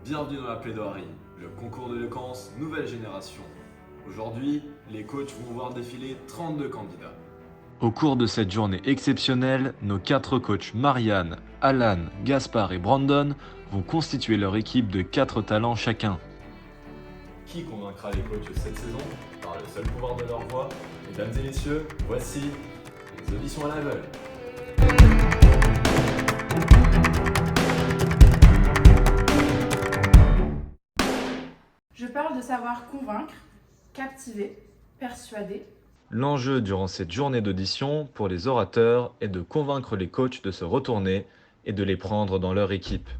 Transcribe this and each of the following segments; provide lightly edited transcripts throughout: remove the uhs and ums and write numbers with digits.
Bienvenue dans la plaidoirie, le concours d'éloquence nouvelle génération. Aujourd'hui, les coachs vont voir défiler 32 candidats. Au cours de cette journée exceptionnelle, nos 4 coachs Marianne, Alan, Gaspard et Brandon vont constituer leur équipe de 4 talents chacun. Qui convaincra les coachs cette saison par le seul pouvoir de leur voix? Mesdames et messieurs, voici les auditions à l'aveugle. Je parle de savoir convaincre, captiver, persuader. L'enjeu durant cette journée d'audition pour les orateurs est de convaincre les coachs de se retourner et de les prendre dans leur équipe.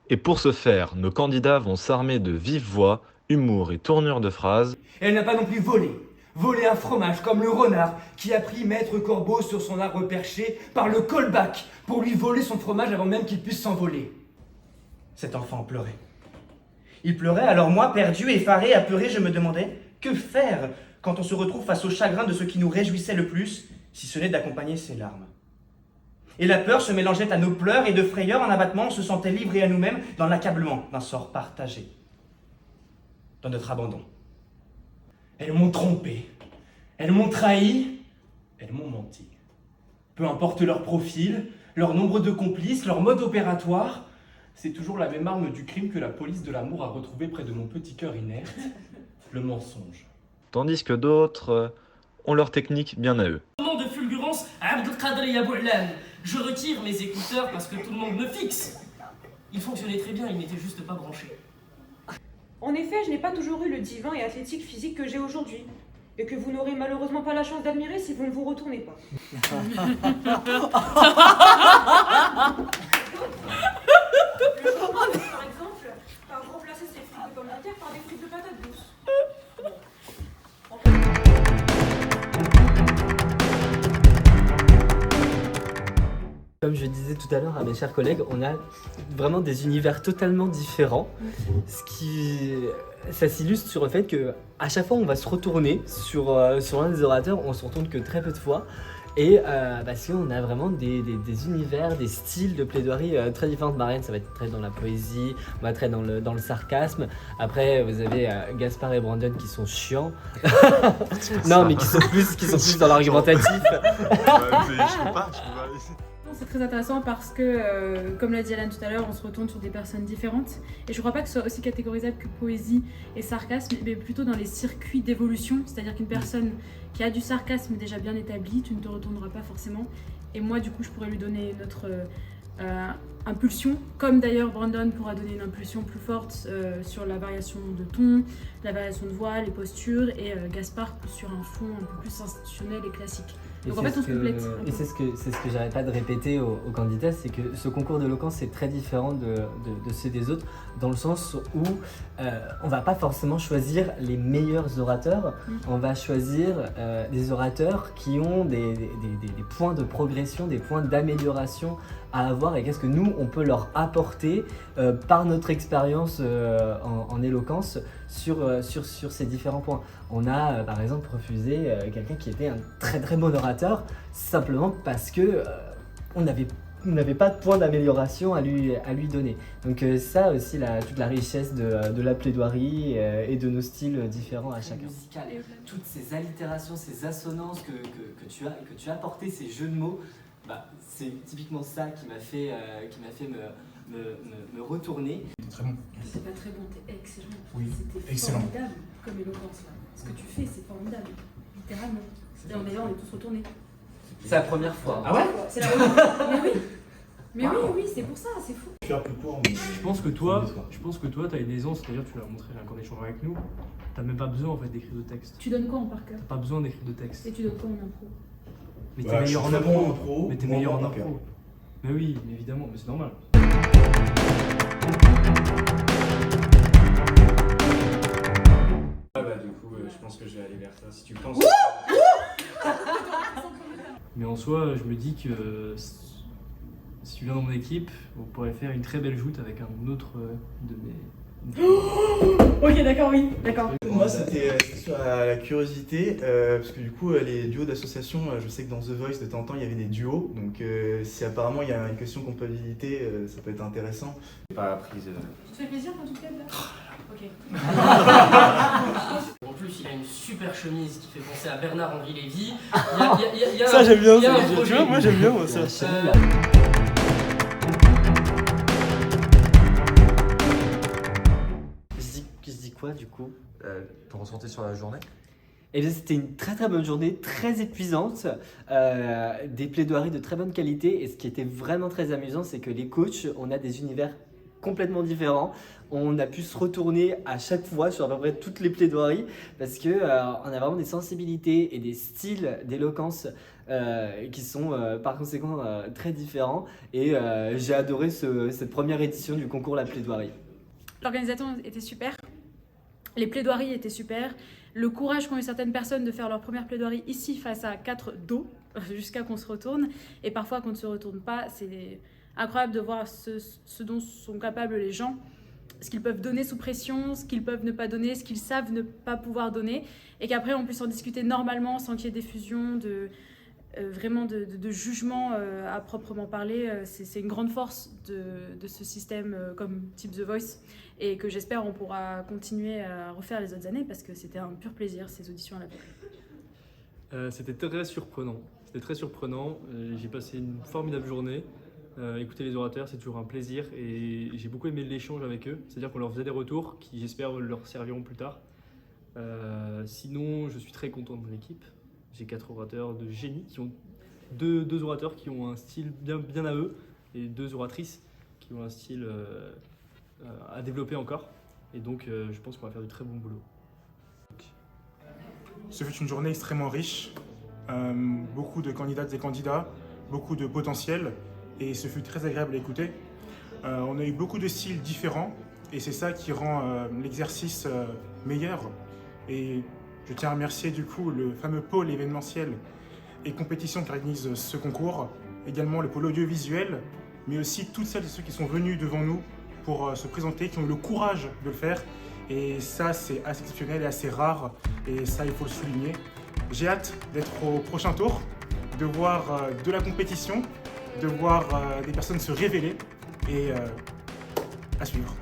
Et pour ce faire, nos candidats vont s'armer de vive voix, humour et tournure de phrases. Elle n'a pas non plus volé un fromage comme le renard qui a pris Maître Corbeau sur son arbre perché par le callback pour lui voler son fromage avant même qu'il puisse s'envoler. Cet enfant pleurait. Il pleurait, alors moi, perdu, effaré, apeuré, je me demandais que faire quand on se retrouve face au chagrin de ce qui nous réjouissait le plus, si ce n'est d'accompagner ses larmes. Et la peur se mélangeait à nos pleurs et de frayeur en abattement, on se sentait livré à nous-mêmes dans l'accablement d'un sort partagé, dans notre abandon. Elles m'ont trompé, elles m'ont trahi, elles m'ont menti. Peu importe leur profil, leur nombre de complices, leur mode opératoire, c'est toujours la même arme du crime que la police de l'amour a retrouvée près de mon petit cœur inerte, le mensonge. Tandis que d'autres ont leur technique bien à eux. Nom de fulgurance, Abdelkader Yabou'lan. Je retire mes écouteurs parce que tout le monde me fixe. Ils fonctionnaient très bien, ils n'étaient juste pas branchés. En effet, je n'ai pas toujours eu le divin et athlétique physique que j'ai aujourd'hui, et que vous n'aurez malheureusement pas la chance d'admirer si vous ne vous retournez pas. Par exemple, par remplacer ces frites de pommes de terre par des frites de patates douces. Comme je disais tout à l'heure à mes chers collègues, on a vraiment des univers totalement différents. Ça s'illustre sur le fait que à chaque fois on va se retourner sur l'un des orateurs, on se retourne que très peu de fois. Et parce qu'on a vraiment des univers, des styles de plaidoirie très différents. Marianne, ça va être très dans la poésie, on va être très dans le sarcasme. Après, vous avez Gaspard et Brandon qui sont chiants. Non, mais qui sont plus dans l'argumentatif. C'est très intéressant parce que, comme l'a dit Alan tout à l'heure, on se retourne sur des personnes différentes. Et je ne crois pas que ce soit aussi catégorisable que poésie et sarcasme, mais plutôt dans les circuits d'évolution. C'est-à-dire qu'une personne qui a du sarcasme déjà bien établi, tu ne te retourneras pas forcément. Et moi, du coup, je pourrais lui donner notre impulsion, comme d'ailleurs Brandon pourra donner une impulsion plus forte sur la variation de ton, la variation de voix, les postures, et Gaspard plus sur un fond un peu plus institutionnel et classique. Donc en fait on se complète. Et c'est ce que j'arrête pas de répéter aux candidats, c'est que ce concours d'éloquence c'est très différent de ceux des autres, dans le sens où on va pas forcément choisir les meilleurs orateurs, on va choisir des orateurs qui ont des points de progression, des points d'amélioration à avoir, et qu'est-ce que nous on peut leur apporter par notre expérience en éloquence sur ces différents points. On a par exemple refusé quelqu'un qui était un très très bon orateur simplement parce que on n'avait pas de point d'amélioration à lui donner. Donc ça aussi, toute la richesse de la plaidoirie et de nos styles différents à chacun. Musical, toutes ces allitérations, ces assonances que tu as apportées, ces jeux de mots, c'est typiquement ça qui m'a fait me retourner. Très bon. C'est pas très bon, t'es excellent. Oui, C'était excellent. formidable comme éloquence là. Ce que tu fais, c'est formidable, littéralement. D'ailleurs, on est tous retournés. C'est la première fois. Ah ouais? C'est la première. Mais oui, c'est pour ça, c'est fou. Je suis un peu court, mais... Je pense que toi, t'as une aisance, c'est-à-dire tu l'as montré qu'en échangeant avec nous, t'as même pas besoin en fait d'écrire de texte. Tu donnes quoi en par cœur? T'as pas besoin d'écrire de texte. Et tu donnes quoi en impro? Mais t'es Bah, meilleur je en suis très bon en impro. impro, Mais t'es bon meilleur en en par impro. cœur. Mais oui, mais évidemment, mais c'est normal. Du coup, je pense que je vais aller vers ça. Si tu penses... Mais en soi, je me dis que si tu viens dans mon équipe, on pourrait faire une très belle joute avec un autre de mes... Ok, d'accord, oui, d'accord. Moi, c'était sur la curiosité, parce que du coup, les duos d'association, je sais que dans The Voice, de temps en temps, il y avait des duos. Donc, si apparemment il y a une question de compatibilité, ça peut être intéressant. Pas apprise. Ça te fait plaisir quand tu te lèves là? Ok. En plus, il a une super chemise qui fait penser à Bernard-Henri Lévy. Ça, j'aime bien. il y a un Tu projet. vois, moi, j'aime bien moi, ça. Je dis quoi du coup? Ton ressenti sur la journée? Eh bien, c'était une très très bonne journée, très épuisante, des plaidoiries de très bonne qualité. Et ce qui était vraiment très amusant, c'est que les coachs, on a des univers complètement différents. On a pu se retourner à chaque fois sur à peu près toutes les plaidoiries parce que on a vraiment des sensibilités et des styles d'éloquence qui sont par conséquent très différents. Et j'ai adoré cette première édition du concours La Plaidoirie. L'organisation était super, les plaidoiries étaient super, le courage qu'ont eu certaines personnes de faire leur première plaidoirie ici face à 4 dos jusqu'à qu'on se retourne, et parfois qu'on ne se retourne pas. C'est incroyable de voir ce dont sont capables les gens, ce qu'ils peuvent donner sous pression, ce qu'ils peuvent ne pas donner, ce qu'ils savent ne pas pouvoir donner, et qu'après on puisse en discuter normalement sans qu'il y ait d'effusion, vraiment de jugement à proprement parler. C'est une grande force de ce système comme type The Voice, et que j'espère on pourra continuer à refaire les autres années parce que c'était un pur plaisir ces auditions à la boucle. C'était très surprenant. J'ai passé une formidable journée. Écouter les orateurs, c'est toujours un plaisir et j'ai beaucoup aimé l'échange avec eux. C'est-à-dire qu'on leur faisait des retours qui, j'espère, leur serviront plus tard. Sinon, je suis très content de mon équipe. J'ai 4 orateurs de génie, qui ont deux orateurs qui ont un style bien à eux et 2 oratrices qui ont un style à développer encore. Et donc, je pense qu'on va faire du très bon boulot. Ce fut une journée extrêmement riche, beaucoup de candidates et candidats, beaucoup de potentiel, et ce fut très agréable à écouter. On a eu beaucoup de styles différents, et c'est ça qui rend l'exercice meilleur. Et je tiens à remercier du coup le fameux pôle événementiel et compétition qui organise ce concours, également le pôle audiovisuel, mais aussi toutes celles et ceux qui sont venus devant nous pour se présenter, qui ont eu le courage de le faire. Et ça, c'est assez exceptionnel et assez rare, et ça, il faut le souligner. J'ai hâte d'être au prochain tour, de voir de la compétition, de voir des personnes se révéler, et à suivre.